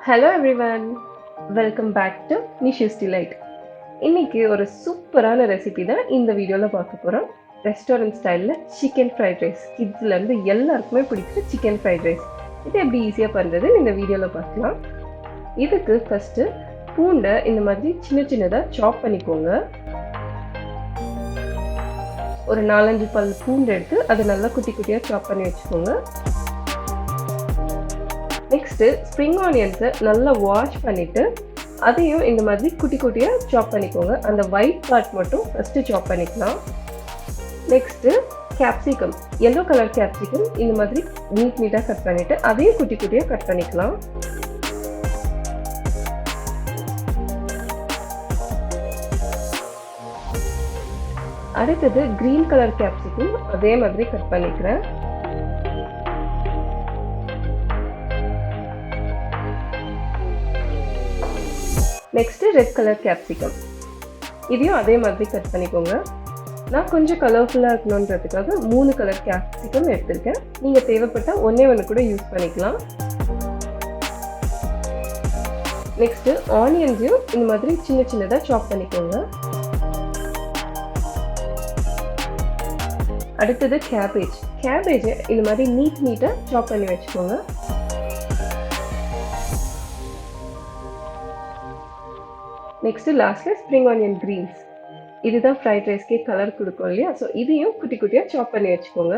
Hello everyone, welcome back to NISHU'S Delight. இன்னைக்கு ஒரு சூப்பரான ரெசிபி தான் இந்த வீடியோவில் பார்க்க போகிறோம். ரெஸ்டாரண்ட் ஸ்டைலில் சிக்கன் ஃப்ரைட் ரைஸ், கிட்ஸ்லேருந்து எல்லாருக்குமே பிடிக்கிற சிக்கன் ஃப்ரைட் ரைஸ். இது எப்படி ஈஸியாக பண்ணுறது இந்த வீடியோவில் பார்க்கலாம். இதுக்கு ஃபஸ்ட்டு பூண்டை இந்த மாதிரி சின்ன சின்னதாக சாப் பண்ணிக்கோங்க. ஒரு 4-5 பல் பூண்டு எடுத்து அதை நல்லா குட்டி குட்டியாக சாப் பண்ணி வச்சுக்கோங்க. நெக்ஸ்ட்டு ஸ்ப்ரிங் ஆனியன்ஸை நல்லா வாஷ் பண்ணிவிட்டு அதையும் இந்த மாதிரி குட்டி குட்டியாக சாப் பண்ணிக்கோங்க. அந்த ஒயிட் பார்ட் மட்டும் ஃபஸ்ட்டு சாப் பண்ணிக்கலாம். Next capsicum, yellow colour capsicum இந்த மாதிரி நீட்டாக கட் பண்ணிவிட்டு அதையும் குட்டி குட்டியாக கட் பண்ணிக்கலாம். அடுத்தது க்ரீன் கலர் கேப்சிகம் அதே மாதிரி கட் பண்ணிக்கிறேன். நெக்ஸ்ட்டு ரெட் கலர் கேப்சிகம், இதையும் அதே மாதிரி கட் பண்ணிக்கோங்க. நான் கொஞ்சம் கலர்ஃபுல்லாக இருக்கணுன்றதுக்காக 3 கலர் கேப்சிகம் எடுத்திருக்கேன். நீங்கள் தேவைப்பட்டால் ஒன்று கூட யூஸ் பண்ணிக்கலாம். நெக்ஸ்ட்டு ஆனியன்ஸையும் இந்த மாதிரி சின்ன சின்னதாக சாப் பண்ணிக்கோங்க. அடுத்தது கேபேஜை இந்த மாதிரி நீட்டாக சாப் பண்ணி வச்சுக்கோங்க. நெக்ஸ்ட்டு லாஸ்ட்டில் ஸ்ப்ரிங் ஆனியன் க்ரீன்ஸ், இதுதான் ஃப்ரைட் ரைஸ்க்கே கலர் கொடுக்கும் இல்லையா? ஸோ இதையும் குட்டி குட்டியாக சாப் பண்ணி வச்சுக்கோங்க.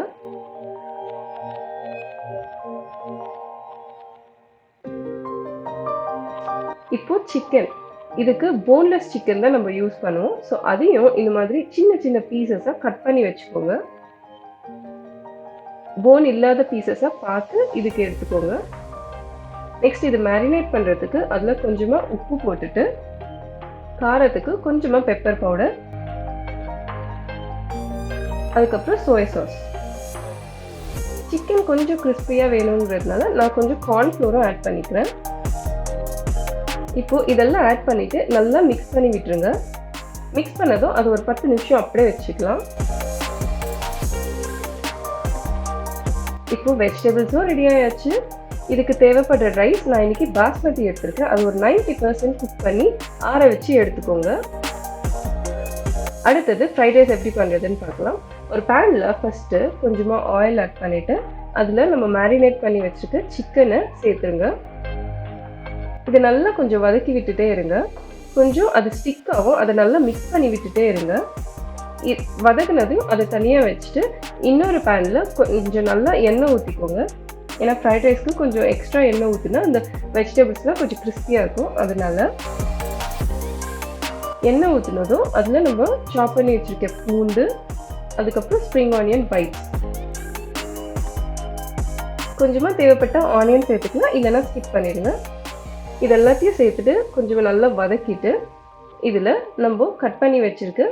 இப்போ சிக்கன், இதுக்கு போன்லெஸ் சிக்கன் தான் நம்ம யூஸ் பண்ணுவோம். ஸோ அதையும் இந்த மாதிரி சின்ன சின்ன பீசஸாக கட் பண்ணி வச்சுக்கோங்க. போன் இல்லாத பீசஸாக பார்த்து இதுக்கு எடுத்துக்கோங்க. நெக்ஸ்ட் இது மேரினேட் பண்ணுறதுக்கு அதில் கொஞ்சமாக உப்பு போட்டுட்டு காரத்துக்கு கொஞ்சமாக பெப்பர் பவுடர், அதுக்கப்புறம் சோயா சாஸ். சிக்கன் கொஞ்சம் கிறிஸ்பியாக வேணுங்கிறதுனால நான் கொஞ்சம் கார்ன்ஃப்ளோரும் ஆட் பண்ணிக்கிறேன். இப்போது இதெல்லாம் ஆட் பண்ணிவிட்டு நல்லா மிக்ஸ் பண்ணி விட்டுருங்க. மிக்ஸ் பண்ணதும் அது ஒரு 10 நிமிஷம் அப்படியே வச்சுக்கலாம். இப்போது வெஜிடபிள்ஸும் ரெடி ஆயாச்சு. இதுக்கு தேவைப்படுற ரைஸ் நான் இன்றைக்கி பாஸ்மதி எடுத்துருக்கேன். அது ஒரு 90% குக் பண்ணி ஆற வச்சு எடுத்துக்கோங்க. அடுத்தது ஃப்ரைட் ரைஸ் எப்படி பண்ணுறதுன்னு பார்க்கலாம். ஒரு பேனில் ஃபஸ்ட்டு கொஞ்சமாக ஆயில் ஆட் பண்ணிவிட்டு அதில் நம்ம மேரினேட் பண்ணி வச்சுட்டு சிக்கனை சேர்த்துருங்க. இது நல்லா கொஞ்சம் வதக்கி விட்டுட்டே இருங்க. கொஞ்சம் அது ஸ்டிக் ஆகும், அதை நல்லா மிக்ஸ் பண்ணி விட்டுட்டே இருங்க. வதக்குனதையும் அதை தனியாக வச்சுட்டு இன்னொரு பேனில் கொஞ்சம் நல்லா எண்ணெய் ஊற்றிக்கோங்க. ஏன்னா ஃப்ரைட் ரைஸ்க்கு கொஞ்சம் எக்ஸ்ட்ரா எண்ணெய் ஊற்றினா அந்த வெஜிடபிள்ஸ்லாம் கொஞ்சம் கிறிஸ்பியாக இருக்கும். அதனால் எண்ணெய் ஊற்றினதும் அதில் நம்ம சாப் பண்ணி வச்சுருக்க பூண்டு, அதுக்கப்புறம் ஸ்ப்ரிங் ஆனியன் பைட்ஸ், கொஞ்சமாக தேவைப்பட்ட ஆனியன் சேர்த்துக்கலாம், இல்லைன்னா ஸ்கிப் பண்ணிடுங்க. இது எல்லாத்தையும் சேர்த்துட்டு கொஞ்சம் நல்லா வதக்கிட்டு இதில் நம்ம கட் பண்ணி வச்சுருக்க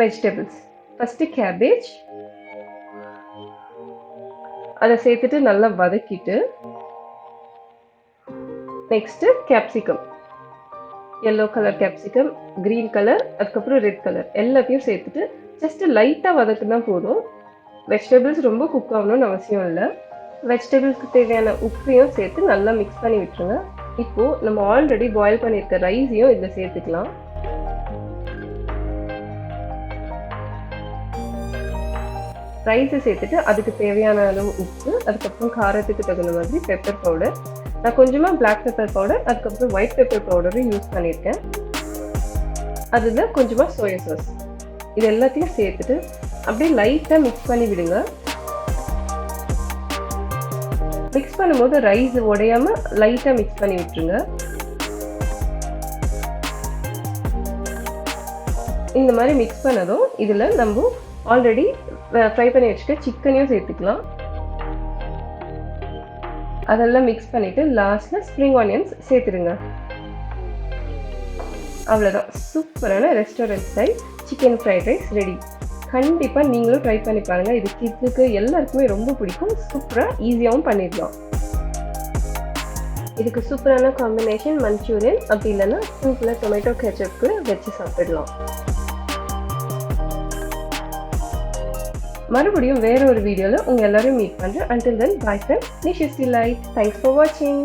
வெஜிடபிள்ஸ், ஃபஸ்ட்டு கேபேஜ் அதை சேர்த்துட்டு நல்லா வதக்கிட்டு next capsicum, yellow colour capsicum, green colour, அதுக்கப்புறம் ரெட் கலர் எல்லாத்தையும் சேர்த்துட்டு ஜஸ்ட்டு லைட்டாக வதக்குனா போதும். வெஜிடபிள்ஸ் ரொம்ப குக் ஆகணும்னு அவசியம் இல்லை. வெஜிடபிள்ஸ்க்கு தேவையான உப்பையும் சேர்த்து நல்லா மிக்ஸ் பண்ணி விட்டுருங்க. இப்போது நம்ம ஆல்ரெடி பாயில் பண்ணியிருக்க ரைஸையும் இதில் சேர்த்துக்கலாம். ரைஸை சேர்த்துட்டு அதுக்கு தேவையான அளவு உப்பு, அதுக்கப்புறம் காரத்துக்கு தகுந்த மாதிரி பெப்பர் பவுடர். நான் கொஞ்சமாக பிளாக் பெப்பர் பவுடர், அதுக்கப்புறம் ஒயிட் பெப்பர் பவுடரும் யூஸ் பண்ணியிருக்கேன். அதில் கொஞ்சமாக சோயா சாஸ், இது எல்லாத்தையும் சேர்த்துட்டு அப்படியே லைட்டாக மிக்ஸ் பண்ணி விடுங்க. மிக்ஸ் பண்ணும்போது ரைஸ் உடையாமல் லைட்டாக மிக்ஸ் பண்ணி விட்டுருங்க. இந்த மாதிரி மிக்ஸ் பண்ணதும் இதில் நம்ம ஆல்ரெடி ஃப்ரை பண்ணி வச்சுட்டு சிக்கனையும் சேர்த்துக்கலாம். அதெல்லாம் மிக்ஸ் பண்ணிவிட்டு லாஸ்ட்டில் ஸ்ப்ரிங் ஆனியன்ஸ் சேர்த்துடுங்க. அவ்வளோதான், சூப்பரான restaurant style chicken fried rice ready. கண்டிப்பாக நீங்களும் ட்ரை பண்ணி பாருங்கள். இது கிட்ஸுக்கு எல்லாருக்குமே ரொம்ப பிடிக்கும். சூப்பராக ஈஸியாகவும் பண்ணிடலாம். இதுக்கு சூப்பரான காம்பினேஷன் மஞ்சூரியன், அப்படி இல்லைன்னா சிம்பிளாக டொமேட்டோ கெச்சப் கூட வச்சு சாப்பிடலாம். மறுபடியும் வேற ஒரு வீடியோல உங்க எல்லாரையும் மீட் பண்றேன். Until then, bye from NISHU'S Delight. Thanks for watching.